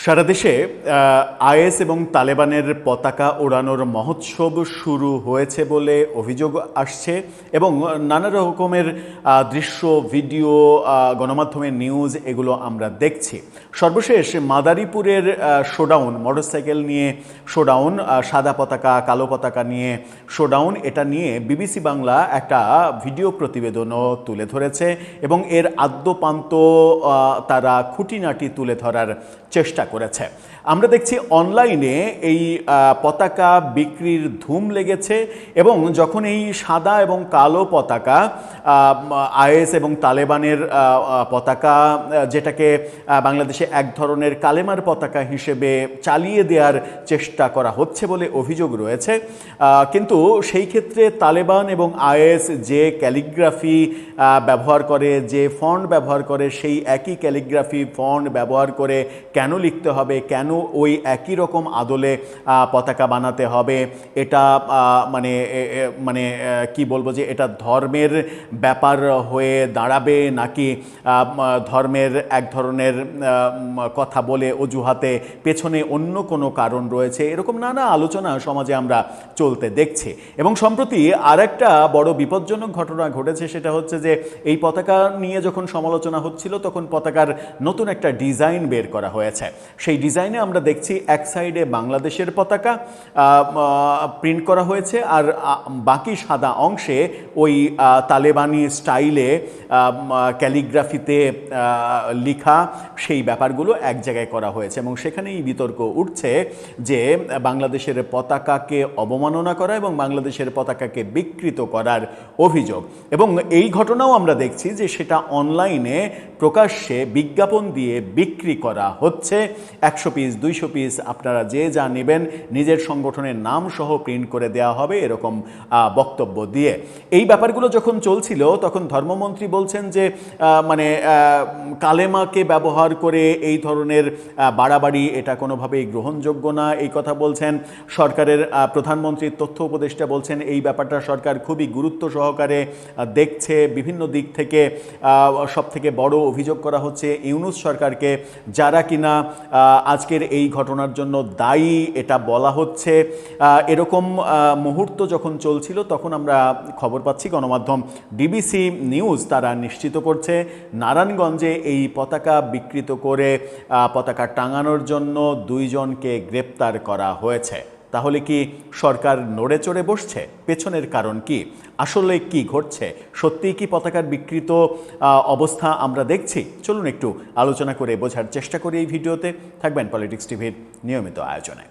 সারা দেশে আইএস এবং তালেবানের পতাকা ওড়ানোর মহোৎসব শুরু হয়েছে বলে অভিযোগ আসছে এবং নানা রকমের দৃশ্য, ভিডিও, গণমাধ্যমের নিউজ এগুলো আমরা দেখছি। সর্বশেষ মাদারীপুরের শোডাউন, মোটরসাইকেল নিয়ে শোডাউন, সাদা পতাকা কালো পতাকা নিয়ে শোডাউন, এটা নিয়ে বিবিসি বাংলা একটা ভিডিও প্রতিবেদনও তুলে ধরেছে এবং এর আদ্যোপান্ত তারা খুঁটিনাটি তুলে ধরার চেষ্টা করেছে। আমরা দেখছি অনলাইনে এই পতাকা বিক্রির ধুম লেগেছে এবং যখন এই সাদা এবং কালো পতাকা, আইএস এবং তালেবানের পতাকা, যেটাকে বাংলাদেশে এক ধরনের কালেমার পতাকা হিসেবে চালিয়ে দেওয়ার চেষ্টা করা হচ্ছে বলে অভিযোগ রয়েছে, কিন্তু সেই ক্ষেত্রে তালেবান এবং আইএস যে ক্যালিগ্রাফি ব্যবহার করে, যে ফন্ট ব্যবহার করে, সেই একই ক্যালিগ্রাফি ফন্ট ব্যবহার করে কেন লিখতে হবে, কেন ওই একই রকম আদলে পতাকা বানাতে হবে, এটা মানে কি বলবো, যে এটা ধর্মের ব্যাপার হয়ে দাঁড়াবে নাকি ধর্মের এক ধরনের কথা বলে অজুহাতে পেছনে অন্য কোনো কারণ রয়েছে, এরকম নানা আলোচনা সমাজে আমরা চলতে দেখছি। এবং সম্প্রতি আরেকটা বড় বিপজ্জনক ঘটনা ঘটেছে, সেটা হচ্ছে যে এই পতাকা নিয়ে যখন সমালোচনা হচ্ছিল তখন পতাকার নতুন একটা ডিজাইন বের করা হয়েছে। সেই ডিজাইনে আমরা দেখছি এক সাইডে বাংলাদেশের পতাকা প্রিন্ট করা হয়েছে আর বাকি সাদা অংশে ওই তালেবানি স্টাইলে ক্যালিগ্রাফিতে লেখা সেই ব্যাপারগুলো এক জায়গায় করা হয়েছে এবং সেখানেই বিতর্ক উঠছে যে বাংলাদেশের পতাকাকে অবমাননা করা এবং বাংলাদেশের পতাকাকে বিকৃত করার অভিযোগ। এবং এই ঘটনাও আমরা দেখছি যে সেটা অনলাইনে প্রকাশ্যে বিজ্ঞাপন দিয়ে বিক্রি করা হচ্ছে। 100 পিস 200 পিস আপনারা যে যা নেবেন নিজের সংগঠনের নাম সহ প্রিন্ট করে দেওয়া হবে, এরকম বক্তব্য দিয়ে। এই ব্যাপারগুলো যখন চলছিল তখন ধর্মমন্ত্রী বলছেন যে কালেমাকে ব্যবহার করে এই ধরনের বাড়াবাড়ি এটা কোনোভাবেই গ্রহণযোগ্য না, এই কথা বলছেন। সরকারের প্রধানমন্ত্রীর তথ্য উপদেষ্টা বলছেন এই ব্যাপারটা সরকার খুবই গুরুত্ব সহকারে দেখছে। বিভিন্ন দিক থেকে সব থেকে বড় অভিযোগ করা হচ্ছে ইউনূস সরকারকে, যারা কিনা আজকের এই ঘটনার জন্য দায়ী এটা বলা হচ্ছে। এরকম মুহূর্ত যখন চলছিল তখন আমরা খবর পাচ্ছি গণমাধ্যম বিবিসি নিউজ তারা নিশ্চিত করছে নারায়ণগঞ্জে এই পতাকা বিকৃত করে পতাকা টাঙানোর জন্য 2 জনকে গ্রেপ্তার করা হয়েছে। তাহলে কি সরকার নড়ে চড়ে বসছে? পেছনের কারণ কি? আসলে কি ঘটছে? সত্যিই কি পতাকার বিকৃত অবস্থা আমরা দেখছি? চলুন একটু আলোচনা করে বোঝার চেষ্টা করি এই ভিডিওতে। থাকবেন পলিটিক্স টিভির নিয়মিত আয়োজনে।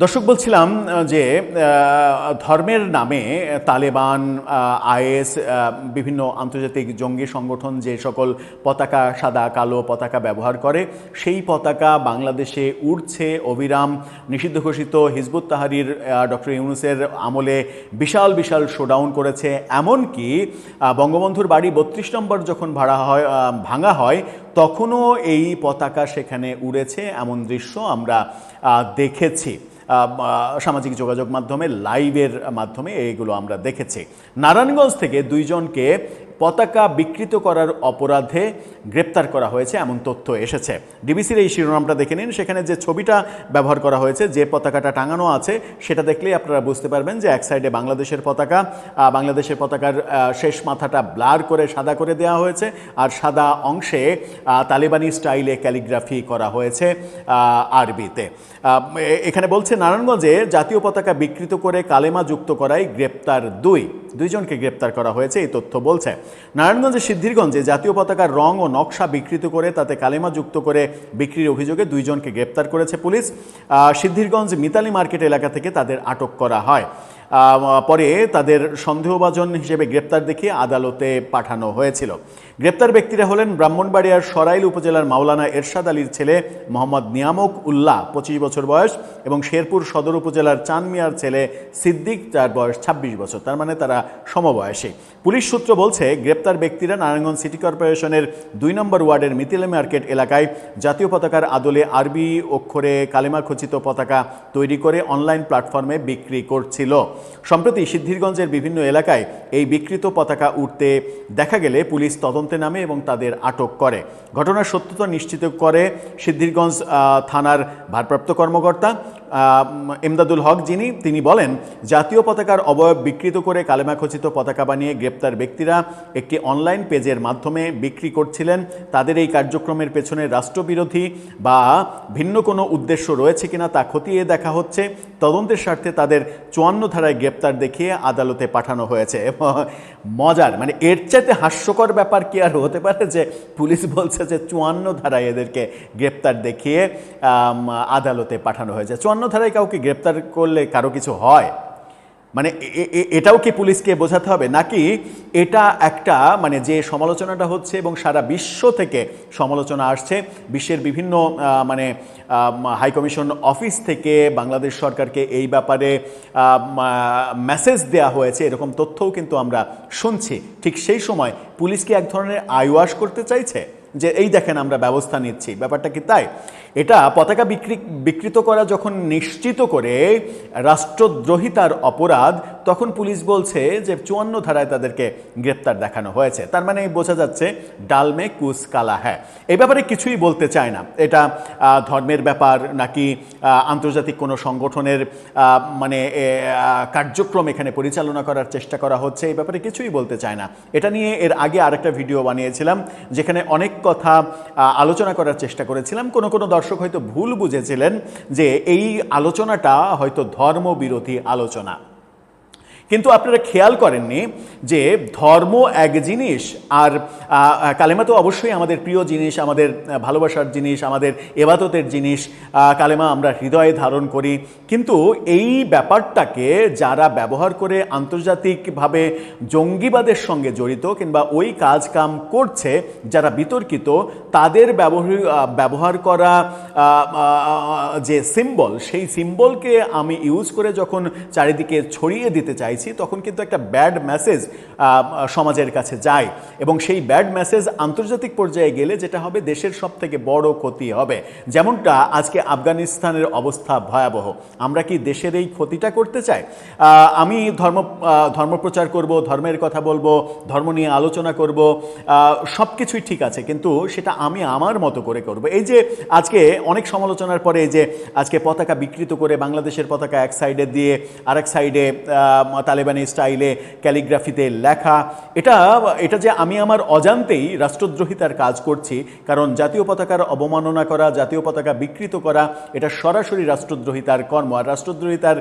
দর্শক, বলছিলাম যে ধর্মের নামে তালেবান, আইএস, বিভিন্ন আন্তর্জাতিক জঙ্গি সংগঠন যে সকল পতাকা, সাদা কালো পতাকা ব্যবহার করে, সেই পতাকা বাংলাদেশে উড়ছে অবিরাম। নিষিদ্ধ ঘোষিত হিজবুত তাহরির ডক্টর ইউনূসের আমলে বিশাল বিশাল শোডাউন করেছে। এমনকি বঙ্গবন্ধুর বাড়ি 32 নম্বর যখন ভাঙা হয় তখনও এই পতাকা সেখানে উড়েছে, এমন দৃশ্য আমরা দেখেছি। সামাজিক যোগাযোগ মাধ্যমে লাইভের মাধ্যমে এইগুলো আমরা দেখেছি। নারায়ণগঞ্জ থেকে 2 জনকে পতাকা বিকৃত করার অপরাধে গ্রেপ্তার করা হয়েছে এমন তথ্য এসেছে। ডিবিসির এই শিরোনামটা দেখে নিন, সেখানে যে ছবিটা ব্যবহার করা হয়েছে, যে পতাকাটা টাঙানো আছে, সেটা দেখলেই আপনারা বুঝতে পারবেন যে এক সাইডে বাংলাদেশের পতাকা, বাংলাদেশের পতাকার শেষ মাথাটা ব্লার করে সাদা করে দেওয়া হয়েছে আর সাদা অংশে তালেবানি স্টাইলে ক্যালিগ্রাফি করা হয়েছে আরবিতে। এখানে বলছে নারায়ণগঞ্জে জাতীয় পতাকা বিকৃত করে কালেমা যুক্ত করায় গ্রেপ্তার 2 জনকে গ্রেপ্তার করা হয়েছে, এই তথ্য বলছে। নারায়ণগঞ্জের সিদ্ধিরগঞ্জে জাতীয় পতাকার রং ও নকশা বিকৃত করে তাতে কালেমা যুক্ত করে বিক্রির অভিযোগে 2 জনকে গ্রেপ্তার করেছে পুলিশ। সিদ্ধিরগঞ্জ মিতালি মার্কেট এলাকা থেকে তাদের আটক করা হয়। পরে তাদের সন্দেহভাজন হিসেবে গ্রেপ্তার দেখিয়ে আদালতে পাঠানো হয়েছিল। গ্রেপ্তার ব্যক্তিরা হলেন ব্রাহ্মণবাড়িয়ার সরাইল উপজেলার মাওলানা এরশাদ আলীর ছেলে মোহাম্মদ নিয়ামক উল্লাহ 25 বছর বয়স এবং শেরপুর সদর উপজেলার চান মিয়ার ছেলে সিদ্দিক, যার বয়স 26 বছর। তার মানে তারা সমবয়সী। পুলিশ সূত্র বলছে গ্রেপ্তার ব্যক্তিরা নারায়ণগঞ্জ সিটি কর্পোরেশনের 2 নম্বর ওয়ার্ডের মিথিলা মার্কেট এলাকায় জাতীয় পতাকার আদলে আরবি অক্ষরে কালেমা খচিত পতাকা তৈরি করে অনলাইন প্ল্যাটফর্মে বিক্রি করছিল। সম্প্রতি সিদ্ধিরগঞ্জের বিভিন্ন এলাকায় এই বিকৃত পতাকা উঠতে দেখা গেলে পুলিশ তদন্তে নামে এবং তাদের আটক করে। ঘটনার সত্যতা নিশ্চিত করে সিদ্ধিরগঞ্জ থানার ভারপ্রাপ্ত কর্মকর্তা এমদাদুল হক, তিনি বলেন, জাতীয় পতাকার অবয়ব বিকৃত করে কালেমা খচিত পতাকা বানিয়ে গ্রেপ্তার ব্যক্তিরা একটি অনলাইন পেজের মাধ্যমে বিক্রি করছিলেন। তাদের এই কার্যক্রমের পেছনে রাষ্ট্রবিরোধী বা ভিন্ন কোনো উদ্দেশ্য রয়েছে কিনা তা খতিয়ে দেখা হচ্ছে। তদন্তের স্বার্থে তাদের 54 ধারায় গ্রেপ্তার দেখিয়ে আদালতে পাঠানো হয়েছে। মজার, মানে এর চাইতে হাস্যকর ব্যাপার কি আর হতে পারে যে পুলিশ বলছে যে 54 ধারায় এদেরকে গ্রেপ্তার দেখিয়ে আদালতে পাঠানো হয়েছে। 54 ধারায় কাউকে গ্রেপ্তার করলে কারো কিছু হয়? মানে এটাও কি পুলিশকে বোঝাতে হবে, নাকি এটা একটা মানে যে সমালোচনাটা হচ্ছে এবং সারা বিশ্ব থেকে সমালোচনা আসছে, বিশ্বের বিভিন্ন মানে হাইকমিশন অফিস থেকে বাংলাদেশ সরকারকে এই ব্যাপারে মেসেজ দেয়া হয়েছে, এরকম তথ্যও কিন্তু আমরা শুনছি। ঠিক সেই সময় পুলিশকে এক ধরনের আইওয়াশ করতে চাইছে যে এই দেখেন আমরা ব্যবস্থা নিচ্ছি। ব্যাপারটা কি তাই? এটা পতাকা বিকৃত করা যখন নিশ্চিত করে রাষ্ট্রদ্রোহিতার অপরাধ, তখন পুলিশ বলছে যে 54 ধারায় তাদেরকে গ্রেপ্তার দেখানো হয়েছে। তার মানে বোঝা যাচ্ছে ডাল মে কুচ কালা হ্যাঁ। এই ব্যাপারে কিছুই বলতে চায় না। এটা ধর্মের ব্যাপার নাকি আন্তর্জাতিক কোনো সংগঠনের মানে কার্যক্রম এখানে পরিচালনা করার চেষ্টা করা হচ্ছে, এই ব্যাপারে কিছুই বলতে চায় না। এটা নিয়ে এর আগে আরেকটা ভিডিও বানিয়েছিলাম যেখানে অনেক কথা আলোচনা করার চেষ্টা করেছিলাম। কোনো দর্শক হয়তো ভুল বুঝেছিলেন যে এই আলোচনাটা হয়তো ধর্মবিরোধী আলোচনা, কিন্তু আপনারা খেয়াল করেননি যে ধর্ম এক জিনিস আর কালেমা তো অবশ্যই আমাদের প্রিয় জিনিস, আমাদের ভালোবাসার জিনিস, আমাদের এবাদতের জিনিস। কালেমা আমরা হৃদয়ে ধারণ করি, কিন্তু এই ব্যাপারটাকে যারা ব্যবহার করে আন্তর্জাতিকভাবে জঙ্গিবাদের সঙ্গে জড়িত কিংবা ওই কাজ কাম করছে, যারা বিতর্কিত, তাদের ব্যবহার করা যে সিম্বল, সেই সিম্বলকে আমি ইউজ করে যখন চারিদিকে ছড়িয়ে দিতে চাইছি, তখন কিন্তু একটা ব্যাড মেসেজ সমাজের কাছে যায় এবং সেই ব্যাড মেসেজ আন্তর্জাতিক পর্যায়ে গেলে যেটা হবে, দেশের সব থেকে বড় ক্ষতি হবে। যেমনটা আজকে আফগানিস্তানের অবস্থা ভয়াবহ। আমরা কি দেশের এই ক্ষতিটা করতে চাই? আমি ধর্মপ্রচার করব, ধর্মের কথা বলবো, ধর্ম নিয়ে আলোচনা করব, সব কিছুই ঠিক আছে, কিন্তু সেটা আমি আমার মতো করে করব। এই যে আজকে অনেক সমালোচনার পরে যে আজকে পতাকা বিকৃত করে বাংলাদেশের পতাকা এক সাইডে দিয়ে আরেক সাইডে তালেবানি স্টাইলে ক্যালিগ্রাফিতে লেখা, এটা যে আমি আমার অজান্তেই রাষ্ট্রদ্রোহিতার কাজ করছি। কারণ জাতীয় পতাকার অবমাননা করা, জাতীয় পতাকা বিকৃত করা, এটা সরাসরি রাষ্ট্রদ্রোহিতার কর্ম। আর রাষ্ট্রদ্রোহিতার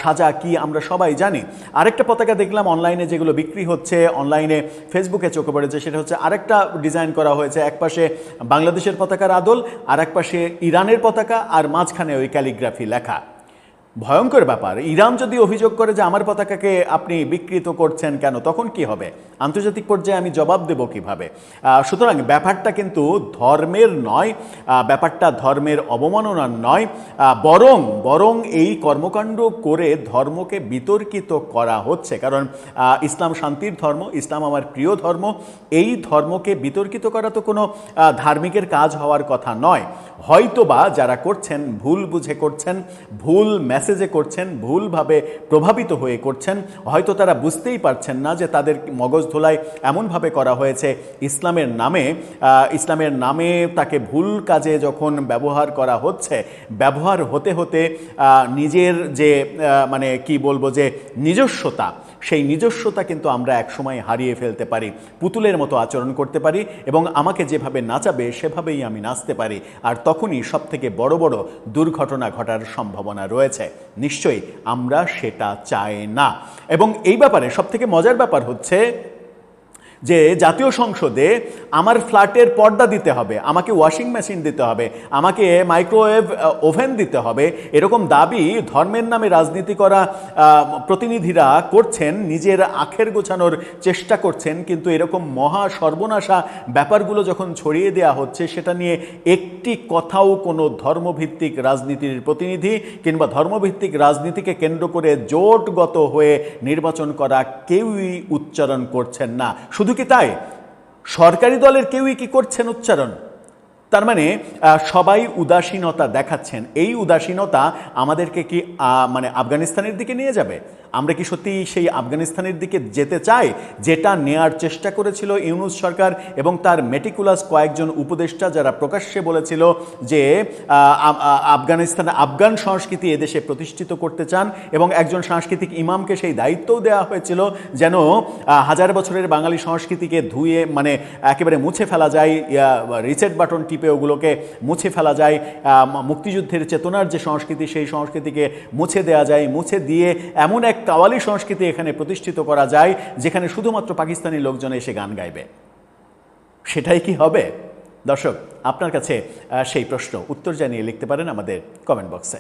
সাজা কি আমরা সবাই জানি। আরেকটা পতাকা দেখলাম অনলাইনে যেগুলো বিক্রি হচ্ছে, অনলাইনে ফেসবুকে চোখে পড়েছে, সেটা হচ্ছে আরেকটা ডিজাইন করা হয়েছে, এক পাশে বাংলাদেশের পতাকার আদল, আর এক পাশে ইরানের পতাকা, আর মাঝখানে ওই ক্যালিগ্রাফি লেখা। ভয়ঙ্কর ব্যাপার। ইরান যদি অভিযোগ করে যে আমার পতাকাকে আপনি বিকৃত করছেন কেন, তখন কি হবে? আন্তর্জাতিক পর্যায়ে আমি জবাব দেব কিভাবে? সুতরাং ব্যাপারটা কিন্তু ধর্মের নয়, ব্যাপারটা ধর্মের অবমাননার নয়, বরং এই কর্মকাণ্ড করে ধর্মকে বিতর্কিত করা হচ্ছে। কারণ ইসলাম শান্তির ধর্ম, ইসলাম আমার প্রিয় ধর্ম। এই ধর্মকে বিতর্কিত করা তো কোনো ধার্মিকের কাজ হওয়ার কথা নয়। হয়তোবা যারা করছেন ভুল বুঝে করছেন, ভুল মেসেজে করছেন, ভুলভাবে প্রভাবিত হয়ে করছেন। হয়তো তারা বুঝতেই পারছেন না যে তাদের মগজ ধোলাই এমনভাবে করা হয়েছে ইসলামের নামে তাকে ভুল কাজে যখন ব্যবহার করা হচ্ছে, ব্যবহার হতে হতে নিজের যে মানে কি বলবো, যে নিজস্বতা, সেই নিজস্বতা কিন্তু আমরা একসময় হারিয়ে ফেলতে পারি। পুতুলের মতো আচরণ করতে পারি এবং আমাকে যেভাবে নাচাবে সেভাবেই আমি নাচতে পারি। আর তখনই সবথেকে বড় বড় দুর্ঘটনা ঘটার সম্ভাবনা রয়েছে। নিশ্চয়ই আমরা সেটা চাই না। এবং এই ব্যাপারে সবথেকে মজার ব্যাপার হচ্ছে যে জাতীয় সংসদে আমার ফ্ল্যাটের পর্দা দিতে হবে, আমাকে ওয়াশিং মেশিন দিতে হবে, আমাকে মাইক্রোওয়েভ ওভেন দিতে হবে, এরকম দাবি ধর্মের নামে রাজনীতি করা প্রতিনিধিরা করছেন, নিজের আখের গোছানোর চেষ্টা করছেন। কিন্তু এরকম মহা সর্বনাশা ব্যাপারগুলো যখন ছড়িয়ে দেওয়া হচ্ছে, সেটা নিয়ে একটি কথাও কোনো ধর্মভিত্তিক রাজনীতির প্রতিনিধি কিংবা ধর্মভিত্তিক রাজনীতিকে কেন্দ্র করে জোটগত হয়ে নির্বাচন করা কেউই উচ্চারণ করছেন না। শুধু কি তাই, সরকারি দলের কেউই কি করছেন উচ্চারণ? তার মানে সবাই উদাসীনতা দেখাচ্ছেন। এই উদাসীনতা আমাদেরকে কি মানে আফগানিস্তানের দিকে নিয়ে যাবে? আমরা কি সত্যি সেই আফগানিস্তানের দিকে যেতে চাই, যেটা নেয়ার চেষ্টা করেছিল ইউনূস সরকার এবং তার মেটিকুলাস কয়েকজন উপদেষ্টা, যারা প্রকাশ্যে বলেছিল যে আফগানিস্তানে আফগান সংস্কৃতি এদেশে প্রতিষ্ঠিত করতে চান, এবং একজন সাংস্কৃতিক ইমামকে সেই দায়িত্বও দেওয়া হয়েছিল যেন হাজার বছরের বাঙালি সংস্কৃতিকে ধুয়ে মানে একেবারে মুছে ফেলা যায়, রিসেট বাটন টিপে ওগুলোকে মুছে ফেলা যায়, মুক্তিযুদ্ধের চেতনার যে সংস্কৃতি সেই সংস্কৃতিকে মুছে দেওয়া যায়, মুছে দিয়ে এমন এক কাওয়ালি সংস্কৃতি এখানে প্রতিষ্ঠিত করা যায় যেখানে শুধুমাত্র পাকিস্তানি লোকজন এসে গান গাইবে। সেটাই কি হবে? দর্শক, আপনার কাছে সেই প্রশ্ন উত্তর জানিয়ে লিখতে পারেন আমাদের কমেন্ট বক্সে।